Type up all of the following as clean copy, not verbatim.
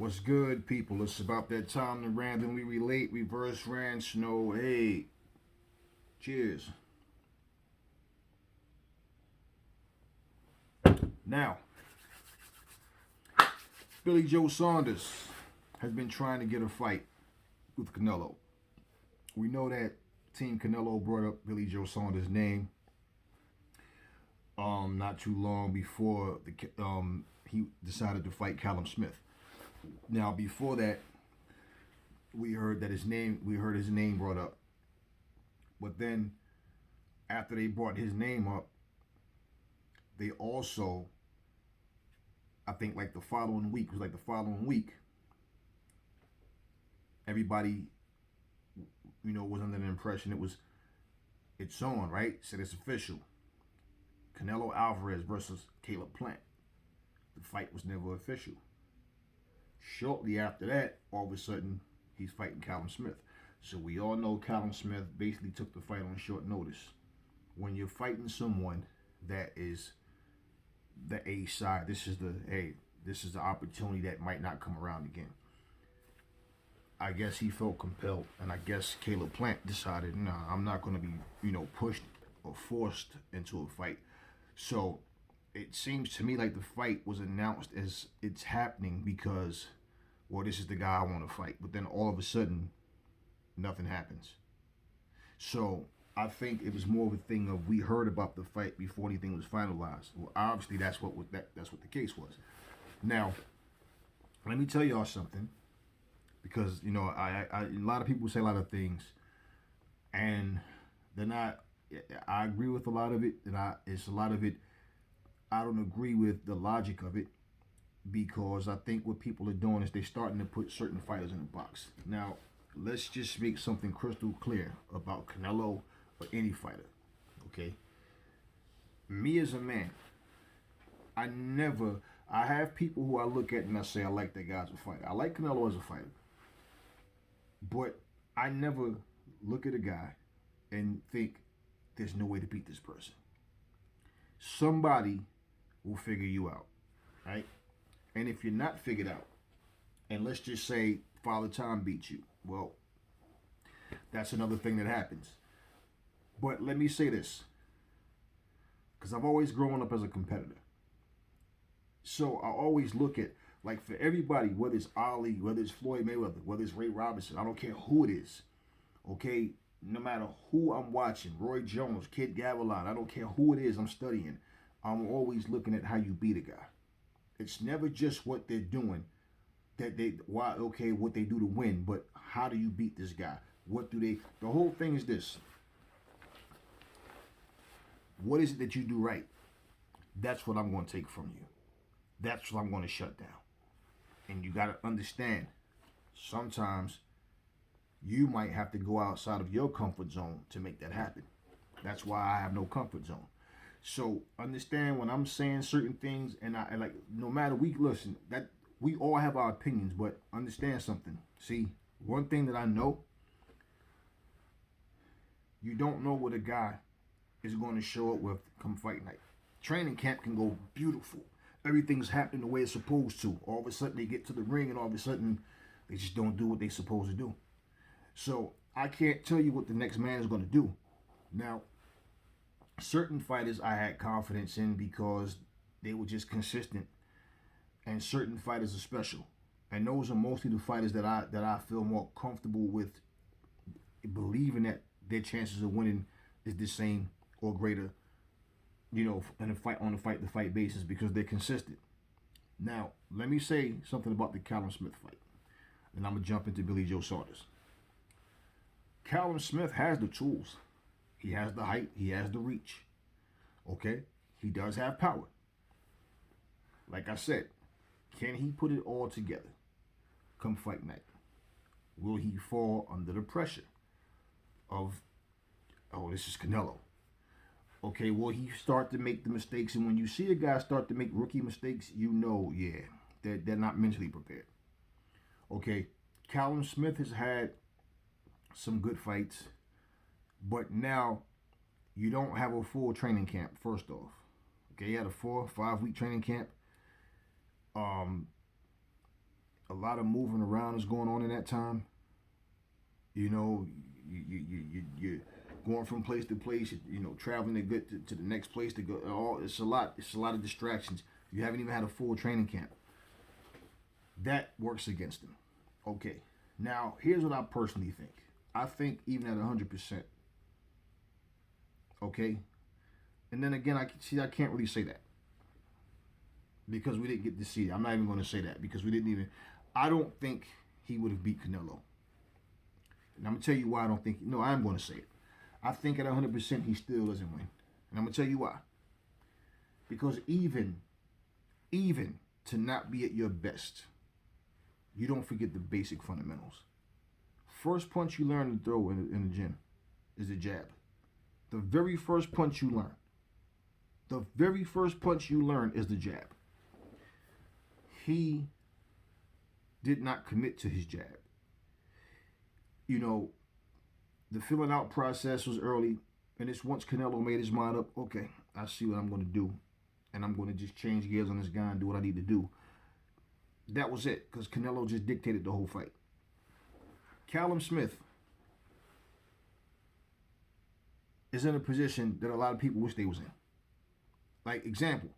What's good, people? It's about that time to randomly relate, reverse rant, snow. Hey, cheers. Now, Billy Joe Saunders has been trying to get a fight with Canelo. We know that Team Canelo brought up Billy Joe Saunders' name not too long before he decided to fight Callum Smith. Now, before that, we heard his name brought up. But then after they brought his name up, they also, I think like the following week, everybody, was under the impression it's on, right? Said it's official. Canelo Alvarez versus Caleb Plant. The fight was never official. Shortly after that, all of a sudden, he's fighting Callum Smith. So we all know Callum Smith basically took the fight on short notice. When you're fighting someone that is the A side, this is the opportunity that might not come around again. I guess he felt compelled, and I guess Caleb Plant decided, nah, I'm not going to be, pushed or forced into a fight. So it seems to me like the fight was announced as it's happening because, well, this is the guy I want to fight. But then all of a sudden, nothing happens. So I think it was more of a thing of we heard about the fight before anything was finalized. Well, obviously that's what the case was. Now, let me tell y'all something, because I a lot of people say a lot of things, and they're not. I agree with a lot of it, and it's a lot of it. I don't agree with the logic of it, because I think what people are doing is they're starting to put certain fighters in a box. Now, let's just make something crystal clear about Canelo or any fighter. Okay, me as a man, I have people who I look at and I say I like that guy as a fighter. I like Canelo as a fighter, but I never look at a guy and think there's no way to beat this person. Somebody will figure you out, right? And if you're not figured out, and let's just say Father Time beats you, well, that's another thing that happens. But let me say this, because I've always grown up as a competitor. So I always look at, like, for everybody, whether it's Ali, whether it's Floyd Mayweather, whether it's Ray Robinson, I don't care who it is, okay? No matter who I'm watching, Roy Jones, Kid Gavilan, I don't care who it is I'm studying, I'm always looking at how you beat a guy. It's never just what they're doing, what they do to win, but how do you beat this guy? The whole thing is this. What is it that you do right? That's what I'm going to take from you. That's what I'm going to shut down. And you got to understand, sometimes you might have to go outside of your comfort zone to make that happen. That's why I have no comfort zone. So understand when I'm saying certain things, and I like, no matter, that we all have our opinions, but understand something. See, one thing that I know, you don't know what a guy is going to show up with come fight night. Training camp can go beautiful. Everything's happening the way it's supposed to. All of a sudden they get to the ring, and all of a sudden they just don't do what they're supposed to do. So I can't tell you what the next man is going to do. Now, certain fighters I had confidence in because they were just consistent, and certain fighters are special, and those are mostly the fighters that I feel more comfortable with, believing that their chances of winning is the same or greater, in a fight on a fight to fight basis, because they're consistent. Now, let me say something about the Callum Smith fight, and I'm gonna jump into Billy Joe Saunders. Callum Smith has the tools. He has the height. He has the reach. Okay? He does have power. Like I said, can he put it all together come fight night? Will he fall under the pressure of, oh, this is Canelo? Okay, will he start to make the mistakes? And when you see a guy start to make rookie mistakes, yeah, they're not mentally prepared. Okay, Callum Smith has had some good fights, but now you don't have a full training camp, first off. Okay, he had a 4 or 5 week training camp. A lot of moving around is going on in that time. You know, you're going from place to place. You know, traveling to get to the next place to go. It's a lot. It's a lot of distractions. You haven't even had a full training camp. That works against him. Okay. Now, here's what I personally think. I think even at 100%. Okay. And then again, I can't really say that because we didn't get to see it. I'm not even going to say that because we didn't even. I don't think he would have beat Canelo. And I'm going to tell you why I don't think. No, I am going to say it. I think at 100% he still doesn't win. And I'm going to tell you why. Because even to not be at your best, you don't forget the basic fundamentals. First punch you learn to throw in the gym is a jab. The very first punch you learn. The very first punch you learn is the jab. He did not commit to his jab. You know, the filling out process was early, and it's once Canelo made his mind up, okay, I see what I'm going to do, and I'm going to just change gears on this guy and do what I need to do. That was it, because Canelo just dictated the whole fight. Callum Smith is in a position that a lot of people wish they was in. Like, example,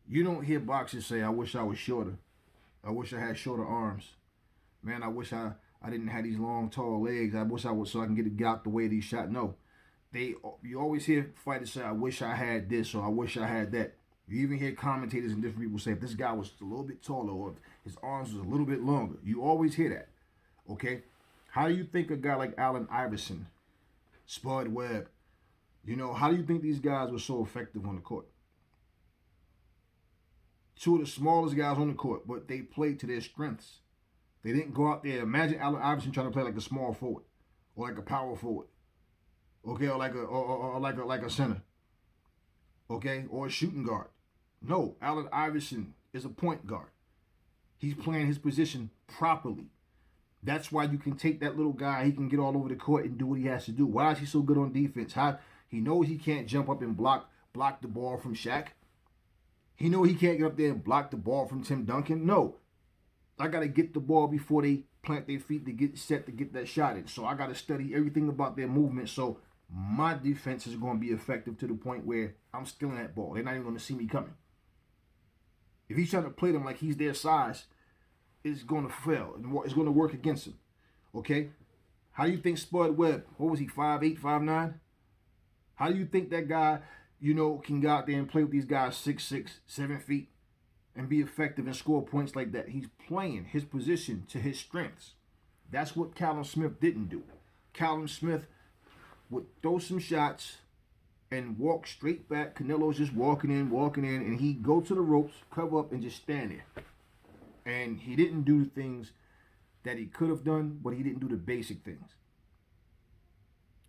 you don't hear boxers say, I wish I was shorter. I wish I had shorter arms. Man, I wish I didn't have these long, tall legs. I wish I was so I can get out the way of these shots. No. You always hear fighters say, I wish I had this or I wish I had that. You even hear commentators and different people say, if this guy was a little bit taller or if his arms was a little bit longer. You always hear that. Okay? How do you think a guy like Allen Iverson, Spud Webb, how do you think these guys were so effective on the court? Two of the smallest guys on the court, but they played to their strengths. They didn't go out there. Imagine Allen Iverson trying to play like a small forward or like a power forward, okay, or like a center, okay, or a shooting guard. No, Allen Iverson is a point guard. He's playing his position properly. That's why you can take that little guy. He can get all over the court and do what he has to do. Why is he so good on defense? He knows he can't jump up and block the ball from Shaq. He knows he can't get up there and block the ball from Tim Duncan. No. I got to get the ball before they plant their feet to get set to get that shot in. So I got to study everything about their movement so my defense is going to be effective to the point where I'm stealing that ball. They're not even going to see me coming. If he's trying to play them like he's their size, it's going to fail. It's going to work against him. Okay? How do you think Spud Webb, what was he, 5'8", 5'9"? How do you think that guy, can go out there and play with these guys 6'6", 7 feet and be effective and score points like that? He's playing his position to his strengths. That's what Callum Smith didn't do. Callum Smith would throw some shots and walk straight back. Canelo's just walking in, and he'd go to the ropes, cover up, and just stand there. And he didn't do the things that he could have done, but he didn't do the basic things.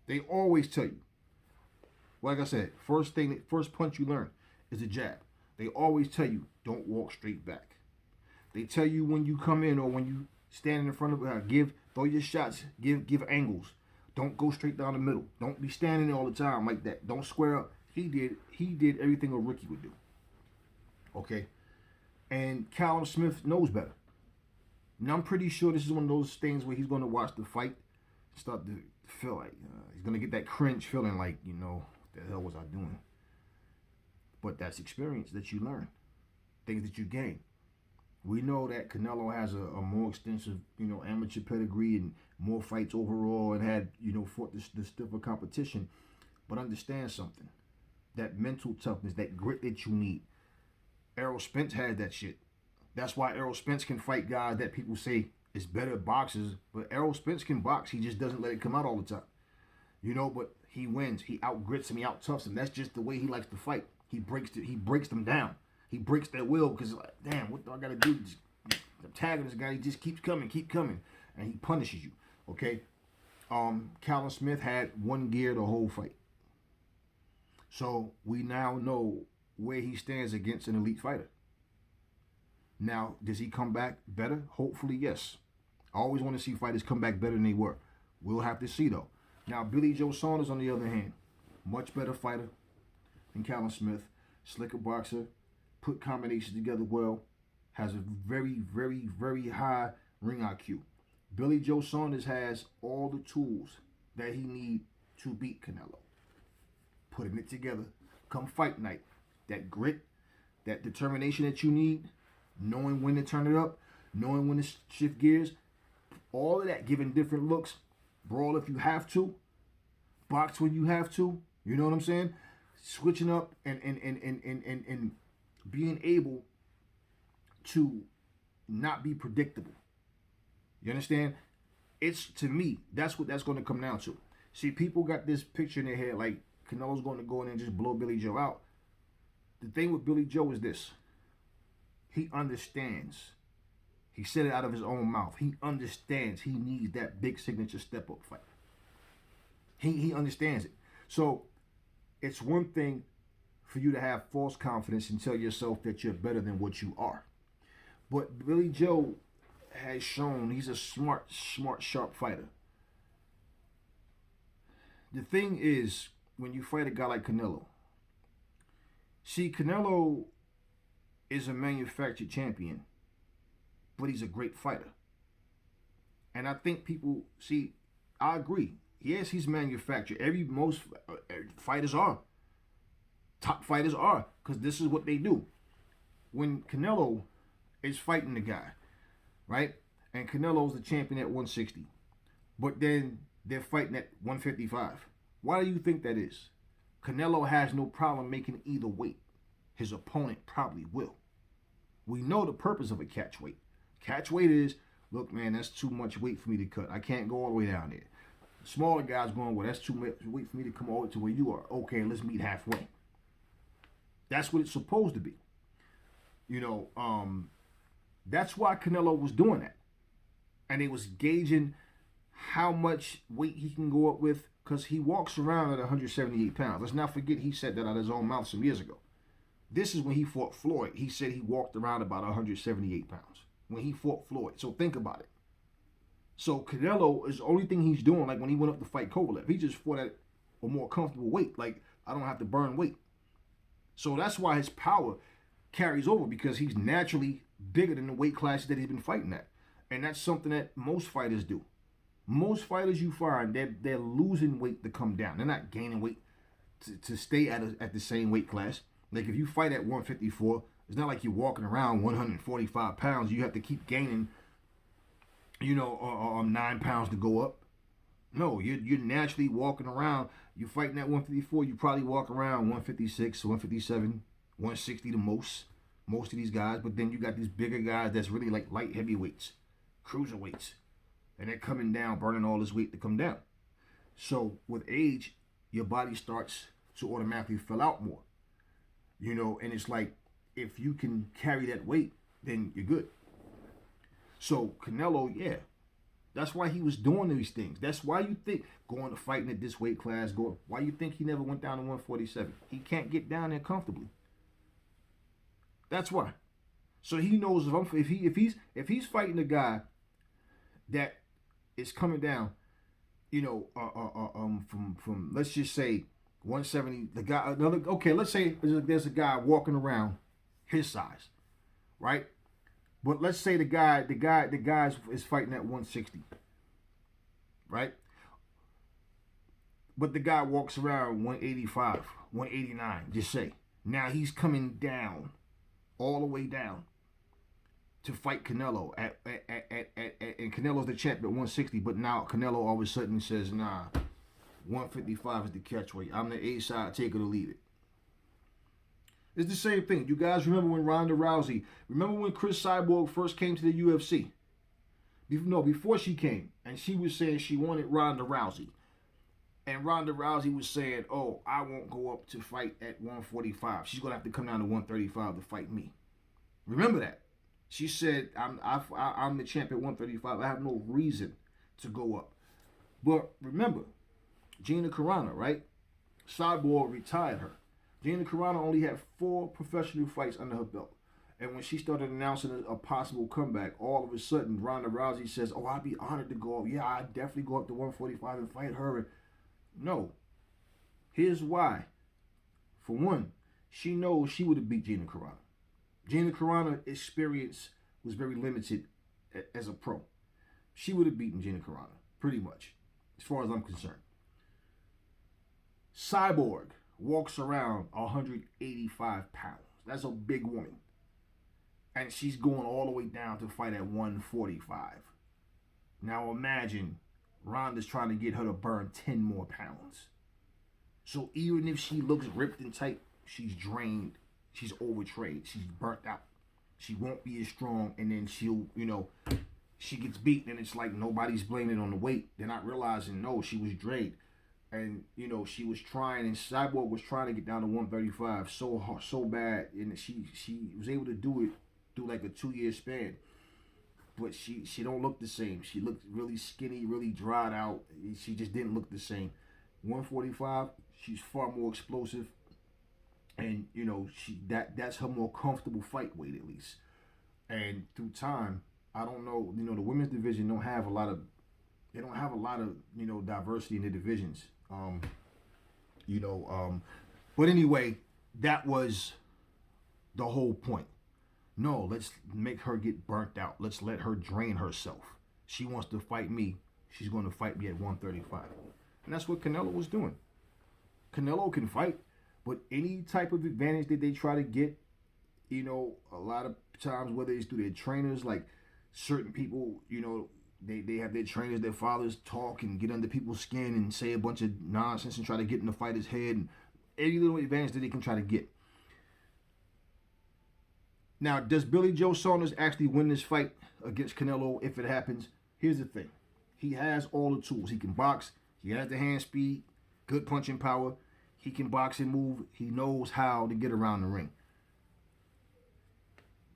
They always tell you, like I said, first punch you learn is a jab. They always tell you, don't walk straight back. They tell you when you come in or when you stand in front of throw your shots, give angles. Don't go straight down the middle. Don't be standing there all the time like that. Don't square up. He did everything a rookie would do. Okay? And Callum Smith knows better. And I'm pretty sure this is one of those things where he's going to watch the fight, start to feel like he's going to get that cringe feeling like, what the hell was I doing? But that's experience that you learn, things that you gain. We know that Canelo has a more extensive, amateur pedigree and more fights overall and had, fought the stiffer competition. But understand something. That mental toughness, that grit that you need. Errol Spence had that shit. That's why Errol Spence can fight guys that people say is better boxers. But Errol Spence can box. He just doesn't let it come out all the time. But he wins. He outgrits him. He out-toughs him. That's just the way he likes to fight. He breaks them down. He breaks their will because, damn, what do I got to do? I'm tagging this guy. He just keeps coming. And he punishes you. Okay? Callum Smith had one gear the whole fight. So we now know where he stands against an elite fighter. Now, does he come back better? Hopefully, yes. I always want to see fighters come back better than they were. We'll have to see, though. Now, Billy Joe Saunders, on the other hand, much better fighter than Callum Smith. Slicker boxer. Put combinations together well. has a very, very, very high ring IQ. Billy Joe Saunders has all the tools that he need to beat Canelo. Putting it together, come fight night, that grit, that determination that you need, knowing when to turn it up, knowing when to shift gears, all of that, giving different looks, brawl if you have to, box when you have to, you know what I'm saying? Switching up and being able to not be predictable. You understand? It's, to me, that's what that's going to come down to. See, people got this picture in their head like Canelo's going to go in and just blow Billy Joe out. The thing with Billy Joe is this. He understands. He said it out of his own mouth. He understands he needs that big signature step-up fight. He understands it. So it's one thing for you to have false confidence and tell yourself that you're better than what you are. But Billy Joe has shown he's a smart, sharp fighter. The thing is, when you fight a guy like Canelo, see, Canelo is a manufactured champion, but he's a great fighter. And I think people, see, I agree. Yes, he's manufactured. Most fighters are. Top fighters are, because this is what they do. When Canelo is fighting the guy, right? And Canelo's the champion at 160. But then they're fighting at 155. Why do you think that is? Canelo has no problem making either weight. His opponent probably will. We know the purpose of a catch weight. Catch weight is, look, man, that's too much weight for me to cut. I can't go all the way down there. Smaller guys going, well, that's too much weight for me to come over to where you are. Okay, let's meet halfway. That's what it's supposed to be. You know, that's why Canelo was doing that. And they was gauging how much weight he can go up with, because he walks around at 178 pounds. Let's not forget he said that out of his own mouth some years ago. This is when he fought Floyd. He said he walked around about 178 pounds when he fought Floyd. So think about it. So Canelo is the only thing he's doing, like when he went up to fight Kovalev. He just fought at a more comfortable weight. Like, I don't have to burn weight. So that's why his power carries over, because he's naturally bigger than the weight classes that he's been fighting at. And that's something that most fighters do. Most fighters you find, they're losing weight to come down. They're not gaining weight to stay at the same weight class. Like if you fight at 154, it's not like you're walking around 145 pounds. You have to keep gaining, 9 pounds to go up. No, you're naturally walking around. You're fighting at 154, you probably walk around 156, 157, 160 the most. Most of these guys. But then you got these bigger guys that's really like light heavyweights, cruiserweights. And they're coming down, burning all this weight to come down. So with age, your body starts to automatically fill out more. And it's like, if you can carry that weight, then you're good. So Canelo, yeah. That's why he was doing these things. That's why you think going to fighting at this weight class, why you think he never went down to 147? He can't get down there comfortably. That's why. So he knows if he's fighting a guy that is coming down, from let's just say 170, the guy let's say there's a guy walking around his size, right? But let's say the guy is fighting at 160, right? But the guy walks around 185, 189, just say. Now he's coming down, all the way down, to fight Canelo and Canelo's the champ at 160, but now Canelo all of a sudden says, nah, 155 is the catch weight. I'm the A-side, take it or leave it. It's the same thing. You guys remember when Chris Cyborg first came to the UFC? Before she came, and she was saying she wanted Ronda Rousey. And Ronda Rousey was saying, oh, I won't go up to fight at 145. She's going to have to come down to 135 to fight me. Remember that. She said, I'm the champ at 135. I have no reason to go up. But remember, Gina Carano, right? Cyborg retired her. Gina Carano only had 4 professional fights under her belt. And when she started announcing a possible comeback, all of a sudden, Ronda Rousey says, oh, I'd be honored to go up. Yeah, I'd definitely go up to 145 and fight her. No. Here's why. For one, she knows she would have beat Gina Carano. Gina Carano experience was very limited as a pro. She would have beaten Gina Carano, pretty much, as far as I'm concerned. Cyborg walks around 185 pounds. That's a big woman. And she's going all the way down to fight at 145. Now imagine Ronda's trying to get her to burn 10 more pounds. So even if she looks ripped and tight, she's drained. She's overtrained. She's burnt out. She won't be as strong. And then she'll, she gets beaten and it's like nobody's blaming it on the weight. They're not realizing, no, she was drained. And, she was trying, and Cyborg was trying to get down to 135 so hard, so bad. And she was able to do it through like a 2-year span. But she don't look the same. She looked really skinny, really dried out. She just didn't look the same. 145, she's far more explosive. And, that's her more comfortable fight weight, at least. And through time, I don't know, the women's division don't have a lot of diversity in the divisions. But anyway, that was the whole point. No, let's make her get burnt out. Let's let her drain herself. She wants to fight me. She's going to fight me at 135. And that's what Canelo was doing. Canelo can fight, but any type of advantage that they try to get, a lot of times, whether it's through their trainers, like certain people, they have their trainers, their fathers talk and get under people's skin and say a bunch of nonsense and try to get in the fighter's head, and any little advantage that they can try to get. Now, does Billy Joe Saunders actually win this fight against Canelo if it happens? Here's the thing. He has all the tools. He can box. He has the hand speed, good punching power. He can box and move. He knows how to get around the ring.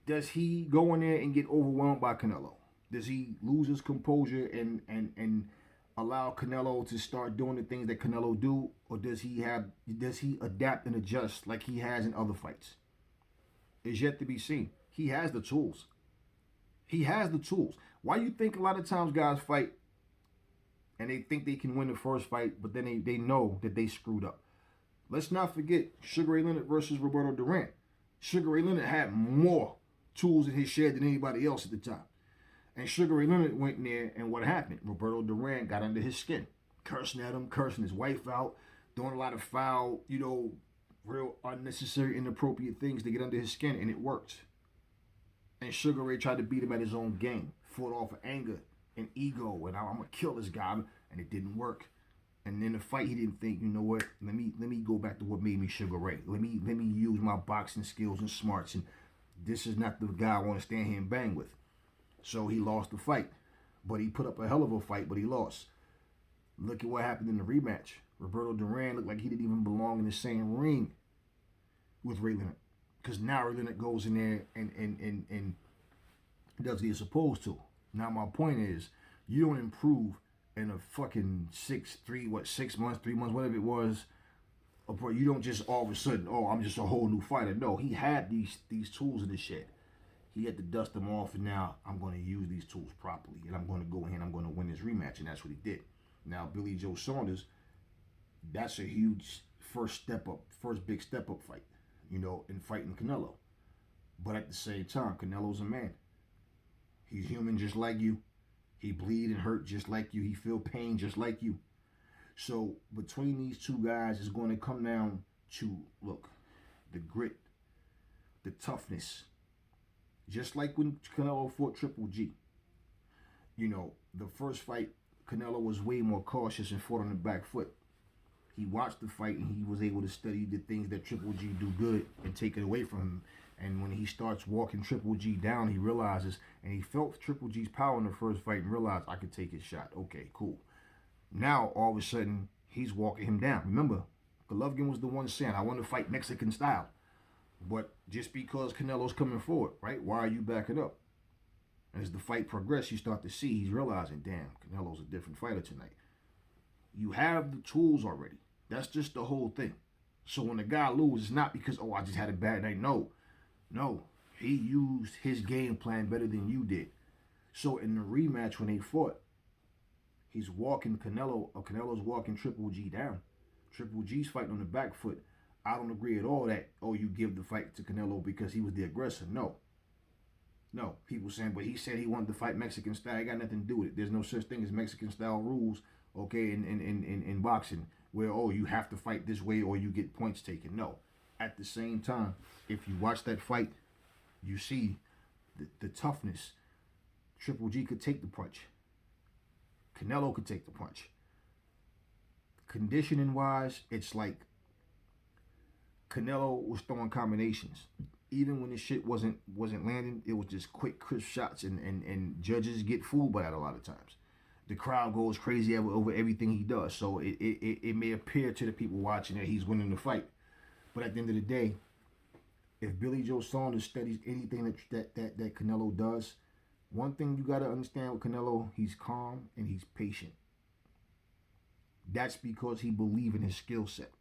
Does he go in there and get overwhelmed by Canelo? Does he lose his composure and allow Canelo to start doing the things that Canelo do? Or does he adapt and adjust like he has in other fights? Is yet to be seen. He has the tools. He has the tools. Why do you think a lot of times guys fight and they think they can win the first fight, but then they know that they screwed up? Let's not forget Sugar Ray Leonard versus Roberto Duran. Sugar Ray Leonard had more tools in his shed than anybody else at the time. And Sugar Ray Leonard went in there, and what happened? Roberto Duran got under his skin, cursing at him, cursing his wife out, doing a lot of foul, real unnecessary, inappropriate things to get under his skin, and it worked. And Sugar Ray tried to beat him at his own game, fought off of anger and ego, and I'm gonna kill this guy, and it didn't work. And in the fight, he didn't think, you know what? Let me go back to what made me Sugar Ray. Let me use my boxing skills and smarts, and this is not the guy I want to stand here and bang with. So he lost the fight, but he put up a hell of a fight, but he lost. Look at what happened in the rematch. Roberto Duran looked like he didn't even belong in the same ring with Ray Leonard. Because now Ray Leonard goes in there and does what he's supposed to. Now my point is, you don't improve in a fucking 6 months, 3 months, whatever it was. You don't just all of a sudden, I'm just a whole new fighter. No, he had these tools in the shed. He had to dust them off, and now I'm going to use these tools properly, and I'm going to go in and I'm going to win this rematch, and that's what he did. Now, Billy Joe Saunders, that's a huge first big step up fight, in fighting Canelo. But at the same time, Canelo's a man. He's human just like you. He bleed and hurt just like you. He feel pain just like you. So between these two guys, it's going to come down to, look, the grit, the toughness. Just like when Canelo fought Triple G. The first fight, Canelo was way more cautious and fought on the back foot. He watched the fight and he was able to study the things that Triple G do good and take it away from him. And when he starts walking Triple G down, he realizes, and he felt Triple G's power in the first fight and realized, I could take his shot. Okay, cool. Now, all of a sudden, he's walking him down. Remember, Golovkin was the one saying, I want to fight Mexican style. But just because Canelo's coming forward, right? Why are you backing up? As the fight progresses, you start to see he's realizing, damn, Canelo's a different fighter tonight. You have the tools already. That's just the whole thing. So when the guy loses, it's not because, I just had a bad night. No. He used his game plan better than you did. So in the rematch when they fought, he's walking Canelo's walking Triple G down. Triple G's fighting on the back foot. I don't agree at all that, oh, you give the fight to Canelo because he was the aggressor. No. No. People saying, but he said he wanted to fight Mexican style. It got nothing to do with it. There's no such thing as Mexican style rules, okay, in boxing where, oh, you have to fight this way or you get points taken. No. At the same time, if you watch that fight, you see the toughness. Triple G could take the punch. Canelo could take the punch. Conditioning wise, it's like Canelo was throwing combinations. Even when the shit wasn't landing, it was just quick, crisp shots, and judges get fooled by that a lot of times. The crowd goes crazy over everything he does. So it may appear to the people watching that he's winning the fight, but at the end of the day, if Billy Joe Saunders studies anything that Canelo does, one thing you gotta understand with Canelo, he's calm and he's patient. That's because he believes in his skill set.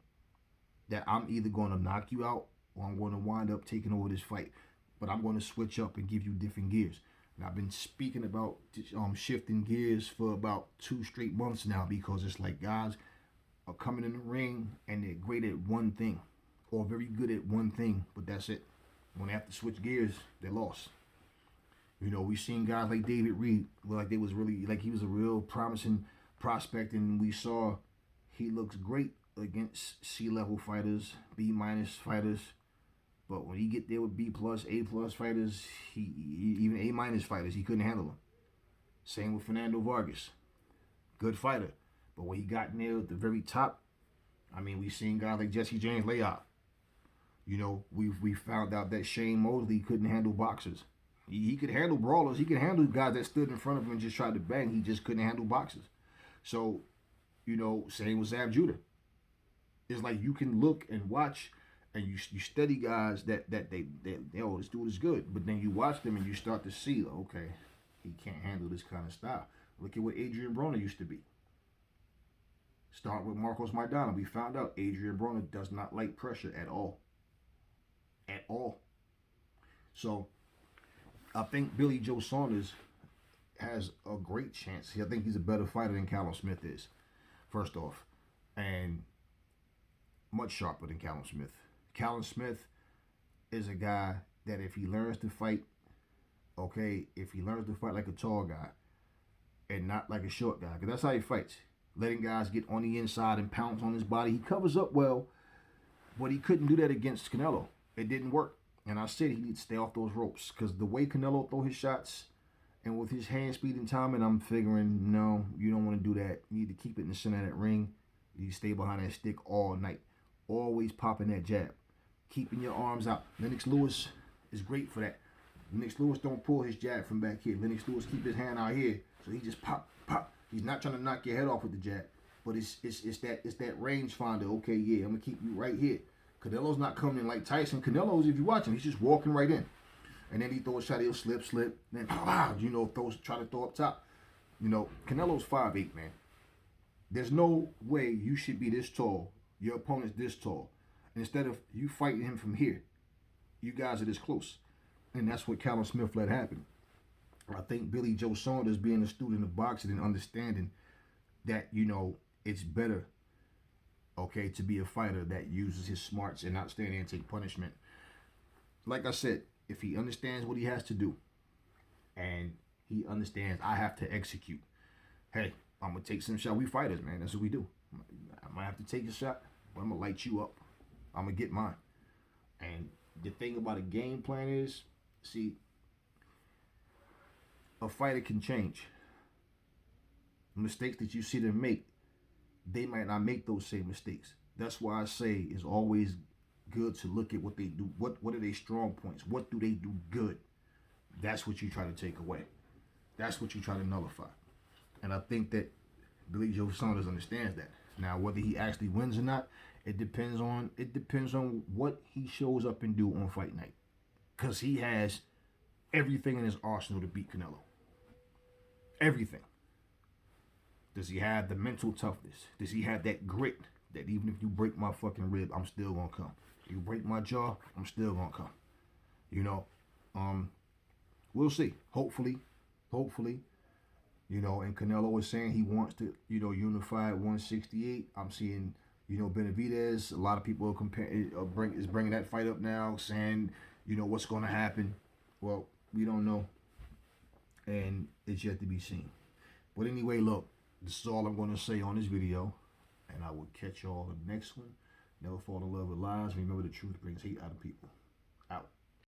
That I'm either going to knock you out or I'm going to wind up taking over this fight. But I'm going to switch up and give you different gears. And I've been speaking about shifting gears for about 2 straight months now, because it's like guys are coming in the ring and they're great at one thing or very good at one thing, but that's it. When they have to switch gears, they're lost. You know, we've seen guys like David Reed, like they was really, like he was a real promising prospect, and we saw he looks great against C-level fighters, B- fighters, but when he get there with B+, A+ fighters, even A- fighters, he couldn't handle them. Same with Fernando Vargas, good fighter, but when he got in there at the very top, I mean, we've seen guys like Jesse James lay out. You know, we found out that Shane Mosley couldn't handle boxers. He could handle brawlers. He could handle guys that stood in front of him and just tried to bang. He just couldn't handle boxers. So, you know, same with Zab Judah. It's like you can look and watch and you study guys that oh, this dude is good. But then you watch them and you start to see, okay, he can't handle this kind of style. Look at what Adrian Broner used to be. Start with Marcos Maidana. We found out Adrian Broner does not like pressure at all. At all. So, I think Billy Joe Saunders has a great chance. I think he's a better fighter than Callum Smith is, first off. And much sharper than Callum Smith. Callum Smith is a guy that if he learns to fight, okay, if he learns to fight like a tall guy and not like a short guy, because that's how he fights. Letting guys get on the inside and pounce on his body. He covers up well, but he couldn't do that against Canelo. It didn't work. And I said he needs to stay off those ropes, because the way Canelo throw his shots and with his hand speed and timing, I'm figuring, no, you don't want to do that. You need to keep it in the center of that ring. You stay behind that stick all night. Always popping that jab. Keeping your arms out. Lennox Lewis is great for that. Lennox Lewis don't pull his jab from back here. Lennox Lewis keep his hand out here. So he just pop. He's not trying to knock your head off with the jab. But it's that range finder. Okay, yeah, I'm gonna keep you right here. Canelo's not coming in like Tyson. Canelo's, if you watch him, he's just walking right in. And then he throws a shot, he'll slip, then you know, try to throw up top. You know, Canelo's 5'8", man. There's no way you should be this tall. Your opponent's this tall. And instead of you fighting him from here, you guys are this close. And that's what Callum Smith let happen. I think Billy Joe Saunders, being a student of boxing and understanding that, you know, it's better, okay, to be a fighter that uses his smarts and not stand there and take punishment. Like I said, if he understands what he has to do and he understands I have to execute, hey, I'm going to take some shot. We fighters, man. That's what we do. I might have to take a shot, but I'm going to light you up. I'm going to get mine. And the thing about a game plan is, see, a fighter can change. Mistakes that you see them make, they might not make those same mistakes. That's why I say it's always good to look at what they do. What are their strong points? What do they do good? That's what you try to take away. That's what you try to nullify. And I think that Billy Joe Saunders understands that. Now, whether he actually wins or not, it depends on what he shows up and do on fight night. Because he has everything in his arsenal to beat Canelo. Everything. Does he have the mental toughness? Does he have that grit that even if you break my fucking rib, I'm still gonna come? You break my jaw, I'm still gonna come. You know, we'll see. Hopefully, you know, and Canelo is saying he wants to, you know, unify at 168. I'm seeing, You know, Benavidez, a lot of people are bringing that fight up now, saying, you know, what's going to happen. Well, we don't know, and it's yet to be seen. But anyway, look, this is all I'm going to say on this video, and I will catch y'all on the next one. Never fall in love with lies. Remember, the truth brings hate out of people. Out.